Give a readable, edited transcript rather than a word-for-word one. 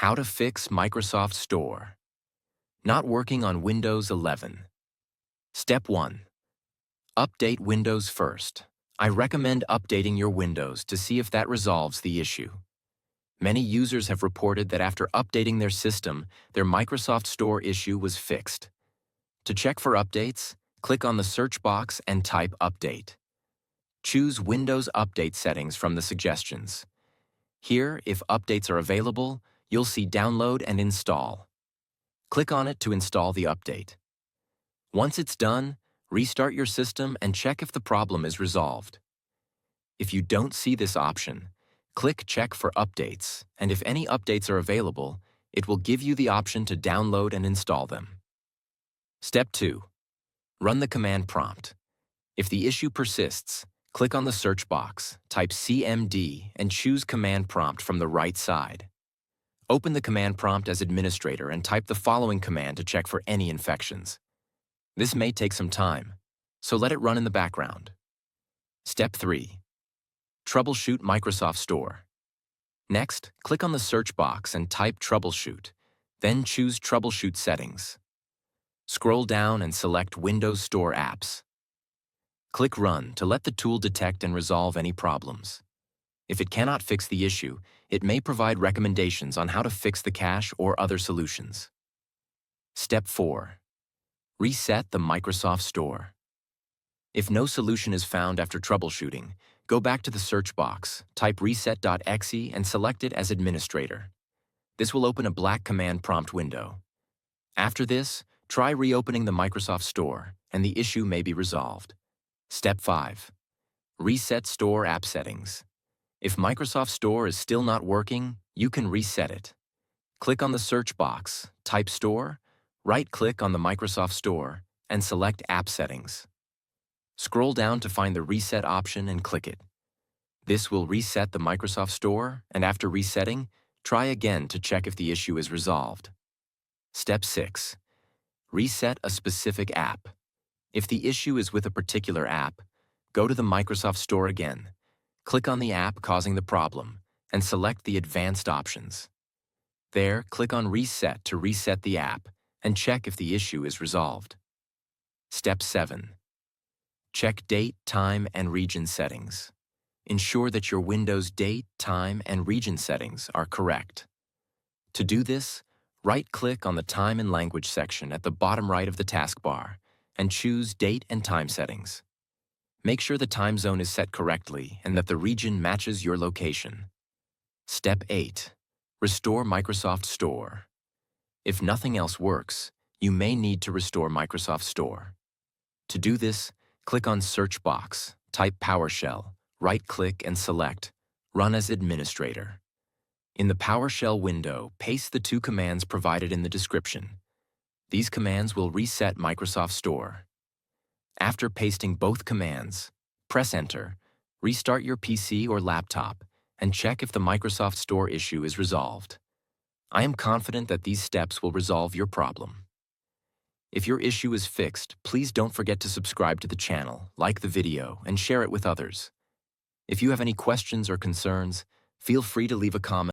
How to fix Microsoft Store. Not working on Windows 11. Step 1. Update Windows first. I recommend updating your Windows to see if that resolves the issue. Many users have reported that after updating their system, their Microsoft Store issue was fixed. To check for updates, click on the search box and type Update. Choose Windows Update settings from the suggestions. Here, if updates are available, you'll see Download and Install. Click on it to install the update. Once it's done, restart your system and check if the problem is resolved. If you don't see this option, click Check for Updates, and if any updates are available, it will give you the option to download and install them. Step 2. Run the command prompt. If the issue persists, click on the search box, type CMD, and choose Command Prompt from the right side. Open the command prompt as administrator and type the following command to check for any infections. This may take some time, so let it run in the background. Step 3. Troubleshoot Microsoft Store. Next, click on the search box and type Troubleshoot, then choose Troubleshoot Settings. Scroll down and select Windows Store Apps. Click Run to let the tool detect and resolve any problems. If it cannot fix the issue, it may provide recommendations on how to fix the cache or other solutions. Step 4. Reset the Microsoft Store. If no solution is found after troubleshooting, go back to the search box, type reset.exe and select it as administrator. This will open a black command prompt window. After this, try reopening the Microsoft Store, and the issue may be resolved. Step 5. Reset Store App Settings. If Microsoft Store is still not working, you can reset it. Click on the search box, type Store, right-click on the Microsoft Store, and select App Settings. Scroll down to find the Reset option and click it. This will reset the Microsoft Store, and after resetting, try again to check if the issue is resolved. Step 6. Reset a specific app. If the issue is with a particular app, go to the Microsoft Store again. Click on the app causing the problem and select the advanced options. There, click on Reset to reset the app and check if the issue is resolved. Step 7. Check Date, Time, and Region settings. Ensure that your Windows date, time, and region settings are correct. To do this, right-click on the Time and Language section at the bottom right of the taskbar and choose Date and Time settings. Make sure the time zone is set correctly and that the region matches your location. Step 8. Restore Microsoft Store. If nothing else works, you may need to restore Microsoft Store. To do this, click on Search Box, type PowerShell, right-click and select Run as Administrator. In the PowerShell window, paste the 2 commands provided in the description. These commands will reset Microsoft Store. After pasting both commands, press Enter, restart your PC or laptop, and check if the Microsoft Store issue is resolved. I am confident that these steps will resolve your problem. If your issue is fixed, please don't forget to subscribe to the channel, like the video, and share it with others. If you have any questions or concerns, feel free to leave a comment.